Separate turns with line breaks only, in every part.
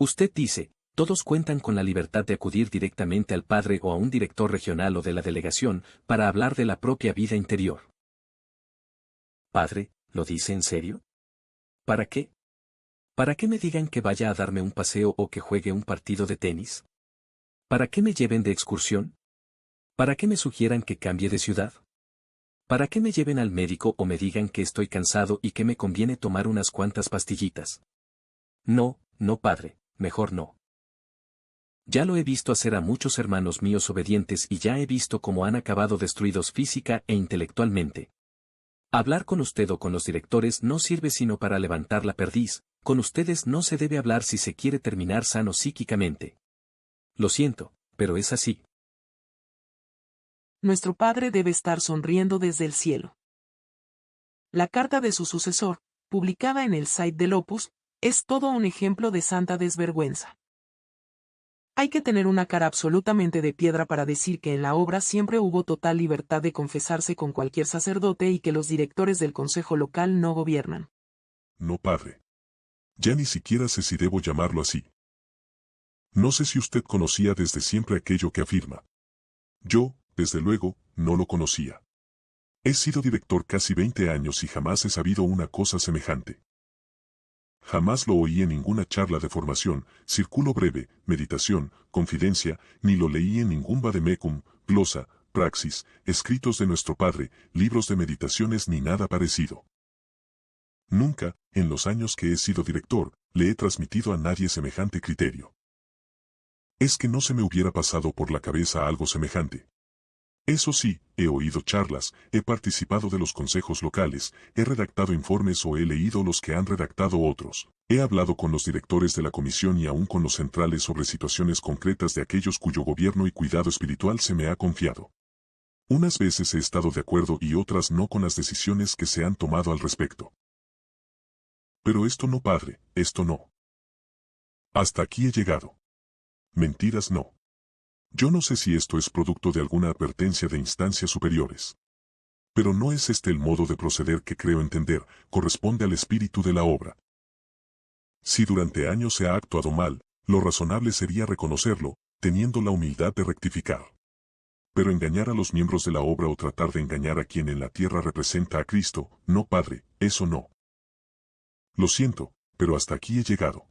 Usted dice, todos cuentan con la libertad de acudir directamente al padre o a un director regional o de la delegación para hablar de la propia vida interior. Padre, ¿lo dice en serio? ¿Para qué? ¿Para qué me digan que vaya a darme un paseo o que juegue un partido de tenis? ¿Para qué me lleven de excursión? ¿Para qué me sugieran que cambie de ciudad? ¿Para qué me lleven al médico o me digan que estoy cansado y que me conviene tomar unas cuantas pastillitas? No, no, padre, mejor no. Ya lo he visto hacer a muchos hermanos míos obedientes y ya he visto cómo han acabado destruidos física e intelectualmente. Hablar con usted o con los directores no sirve sino para levantar la perdiz, con ustedes no se debe hablar si se quiere terminar sano psíquicamente. Lo siento, pero es así.
Nuestro Padre debe estar sonriendo desde el cielo. La carta de su sucesor, publicada en el site del Opus, es todo un ejemplo de santa desvergüenza. Hay que tener una cara absolutamente de piedra para decir que en la obra siempre hubo total libertad de confesarse con cualquier sacerdote y que los directores del consejo local no gobiernan.
No, padre. Ya ni siquiera sé si debo llamarlo así. No sé si usted conocía desde siempre aquello que afirma. Yo, desde luego, no lo conocía. He sido director casi 20 años y jamás he sabido una cosa semejante. Jamás lo oí en ninguna charla de formación, círculo breve, meditación, confidencia, ni lo leí en ningún vademecum, glosa, praxis, escritos de nuestro Padre, libros de meditaciones ni nada parecido. Nunca, en los años que he sido director, le he transmitido a nadie semejante criterio. Es que no se me hubiera pasado por la cabeza algo semejante. Eso sí, he oído charlas, he participado de los consejos locales, he redactado informes o he leído los que han redactado otros. He hablado con los directores de la comisión y aún con los centrales sobre situaciones concretas de aquellos cuyo gobierno y cuidado espiritual se me ha confiado. Unas veces he estado de acuerdo y otras no con las decisiones que se han tomado al respecto. Pero esto no, padre, esto no. Hasta aquí he llegado. Mentiras no. Yo no sé si esto es producto de alguna advertencia de instancias superiores. Pero no es este el modo de proceder que creo entender, corresponde al espíritu de la obra. Si durante años se ha actuado mal, lo razonable sería reconocerlo, teniendo la humildad de rectificar. Pero engañar a los miembros de la obra o tratar de engañar a quien en la tierra representa a Cristo, no, padre, eso no. Lo siento, pero hasta aquí he llegado.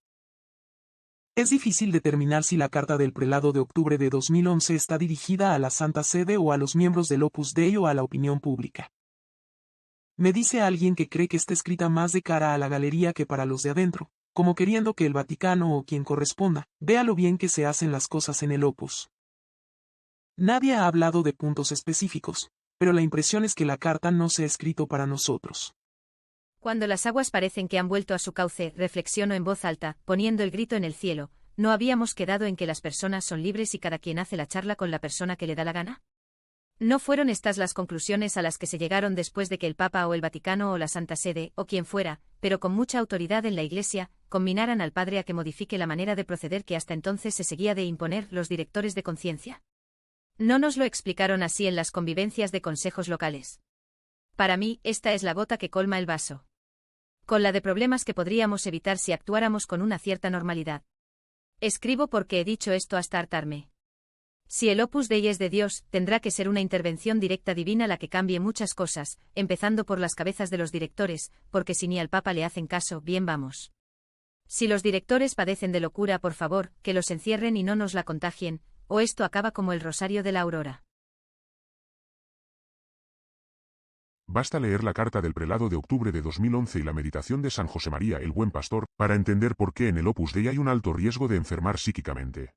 Es difícil determinar si la carta del prelado de octubre de 2011 está dirigida a la Santa Sede o a los miembros del Opus Dei o a la opinión pública. Me dice alguien que cree que está escrita más de cara a la galería que para los de adentro, como queriendo que el Vaticano o quien corresponda, vea lo bien que se hacen las cosas en el Opus. Nadie ha hablado de puntos específicos, pero la impresión es que la carta no se ha escrito para nosotros.
Cuando las aguas parecen que han vuelto a su cauce, reflexiono en voz alta, poniendo el grito en el cielo, ¿no habíamos quedado en que las personas son libres y cada quien hace la charla con la persona que le da la gana? ¿No fueron estas las conclusiones a las que se llegaron después de que el Papa o el Vaticano o la Santa Sede, o quien fuera, pero con mucha autoridad en la Iglesia, conminaran al Padre a que modifique la manera de proceder que hasta entonces se seguía de imponer los directores de conciencia? ¿No nos lo explicaron así en las convivencias de consejos locales? Para mí, esta es la gota que colma el vaso. Con la de problemas que podríamos evitar si actuáramos con una cierta normalidad. Escribo porque he dicho esto hasta hartarme. Si el Opus Dei es de Dios, tendrá que ser una intervención directa divina la que cambie muchas cosas, empezando por las cabezas de los directores, porque si ni al Papa le hacen caso, bien vamos. Si los directores padecen de locura, por favor, que los encierren y no nos la contagien, o esto acaba como el rosario de la aurora.
Basta leer la carta del prelado de octubre de 2011 y la meditación de San José María el Buen Pastor, para entender por qué en el Opus Dei hay un alto riesgo de enfermar psíquicamente.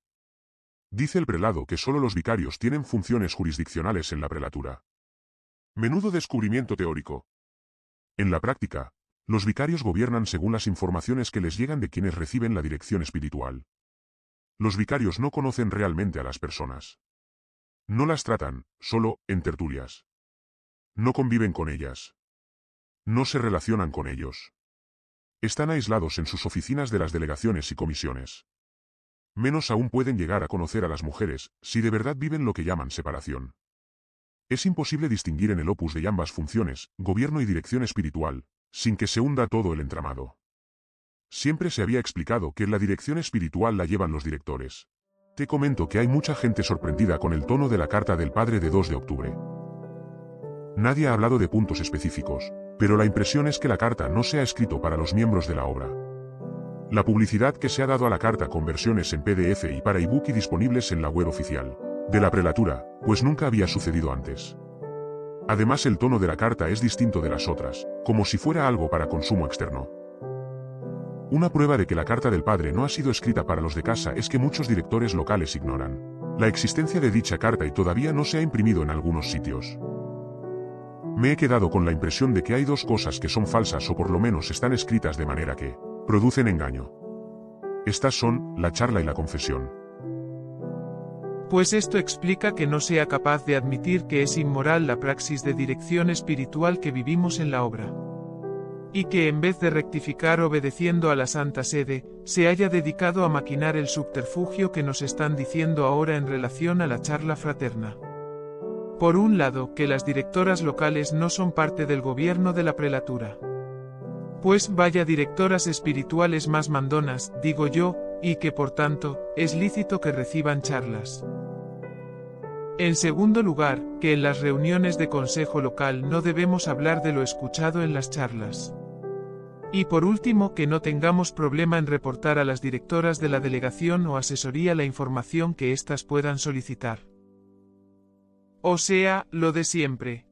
Dice el prelado que solo los vicarios tienen funciones jurisdiccionales en la prelatura. Menudo descubrimiento teórico. En la práctica, los vicarios gobiernan según las informaciones que les llegan de quienes reciben la dirección espiritual. Los vicarios no conocen realmente a las personas. No las tratan, solo, en tertulias. No conviven con ellas. No se relacionan con ellos. Están aislados en sus oficinas de las delegaciones y comisiones. Menos aún pueden llegar a conocer a las mujeres, si de verdad viven lo que llaman separación. Es imposible distinguir en el opus de ambas funciones, gobierno y dirección espiritual, sin que se hunda todo el entramado. Siempre se había explicado que la dirección espiritual la llevan los directores. Te comento que hay mucha gente sorprendida con el tono de la carta del padre de 2 de octubre. Nadie ha hablado de puntos específicos, pero la impresión es que la carta no se ha escrito para los miembros de la obra. La publicidad que se ha dado a la carta con versiones en PDF y para ebook y disponibles en la web oficial de la prelatura, pues nunca había sucedido antes. Además, el tono de la carta es distinto de las otras, como si fuera algo para consumo externo. Una prueba de que la carta del padre no ha sido escrita para los de casa es que muchos directores locales ignoran la existencia de dicha carta y todavía no se ha imprimido en algunos sitios. Me he quedado con la impresión de que hay 2 cosas que son falsas o por lo menos están escritas de manera que producen engaño. Estas son la charla y la confesión.
Pues esto explica que no sea capaz de admitir que es inmoral la praxis de dirección espiritual que vivimos en la obra. Y que en vez de rectificar obedeciendo a la Santa Sede, se haya dedicado a maquinar el subterfugio que nos están diciendo ahora en relación a la charla fraterna. Por un lado, que las directoras locales no son parte del gobierno de la prelatura. Pues vaya directoras espirituales más mandonas, digo yo, y que por tanto, es lícito que reciban charlas. En segundo lugar, que en las reuniones de consejo local no debemos hablar de lo escuchado en las charlas. Y por último, que no tengamos problema en reportar a las directoras de la delegación o asesoría la información que éstas puedan solicitar. O sea, lo de siempre.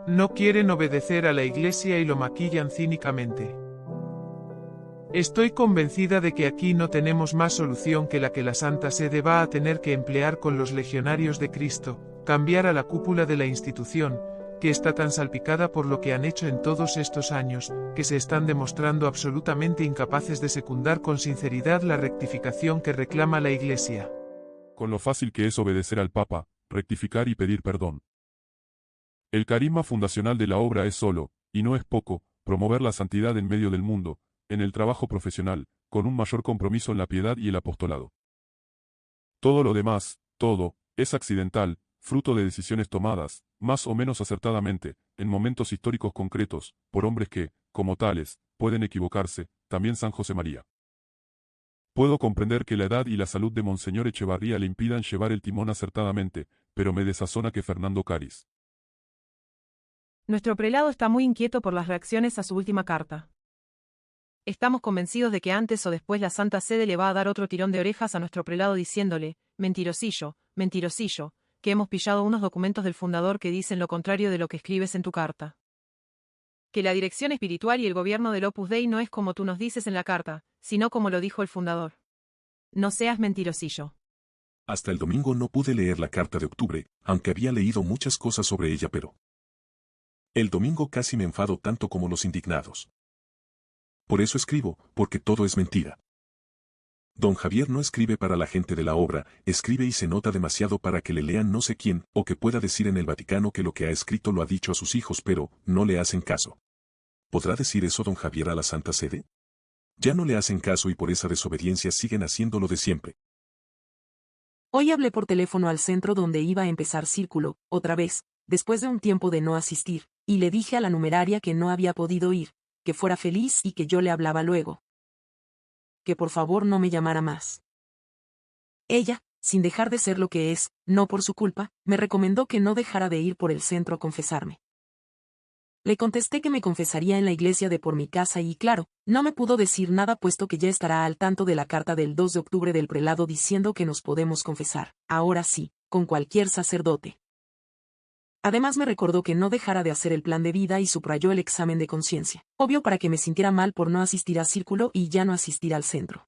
No quieren obedecer a la Iglesia y lo maquillan cínicamente. Estoy convencida de que aquí no tenemos más solución que la Santa Sede va a tener que emplear con los legionarios de Cristo, cambiar a la cúpula de la institución, que está tan salpicada por lo que han hecho en todos estos años, que se están demostrando absolutamente incapaces de secundar con sinceridad la rectificación que reclama la Iglesia.
Con lo fácil que es obedecer al Papa, rectificar y pedir perdón. El carisma fundacional de la obra es solo, y no es poco, promover la santidad en medio del mundo, en el trabajo profesional, con un mayor compromiso en la piedad y el apostolado. Todo lo demás, todo, es accidental, fruto de decisiones tomadas, más o menos acertadamente, en momentos históricos concretos, por hombres que, como tales, pueden equivocarse, también San José María. Puedo comprender que la edad y la salud de Monseñor Echevarría le impidan llevar el timón acertadamente, pero me desazona que Fernando Caris.
Nuestro prelado está muy inquieto por las reacciones a su última carta. Estamos convencidos de que antes o después la Santa Sede le va a dar otro tirón de orejas a nuestro prelado diciéndole, mentirosillo, mentirosillo, que hemos pillado unos documentos del fundador que dicen lo contrario de lo que escribes en tu carta. Que la dirección espiritual y el gobierno del Opus Dei no es como tú nos dices en la carta, sino como lo dijo el fundador. No seas mentirosillo.
Hasta el domingo no pude leer la carta de octubre, aunque había leído muchas cosas sobre ella, pero el domingo casi me enfado tanto como los indignados. Por eso escribo, porque todo es mentira. Don Javier no escribe para la gente de la obra, escribe y se nota demasiado para que le lean no sé quién, o que pueda decir en el Vaticano que lo que ha escrito lo ha dicho a sus hijos, pero no le hacen caso. ¿Podrá decir eso don Javier a la Santa Sede? Ya no le hacen caso y por esa desobediencia siguen haciendo lo de siempre.
Hoy hablé por teléfono al centro donde iba a empezar círculo, otra vez, después de un tiempo de no asistir, y le dije a la numeraria que no había podido ir, que fuera feliz y que yo le hablaba luego. Que por favor no me llamara más. Ella, sin dejar de ser lo que es, no por su culpa, me recomendó que no dejara de ir por el centro a confesarme. Le contesté que me confesaría en la iglesia de por mi casa y claro, no me pudo decir nada puesto que ya estará al tanto de la carta del 2 de octubre del prelado diciendo que nos podemos confesar, ahora sí, con cualquier sacerdote. Además me recordó que no dejara de hacer el plan de vida y subrayó el examen de conciencia, obvio para que me sintiera mal por no asistir a círculo y ya no asistir al centro.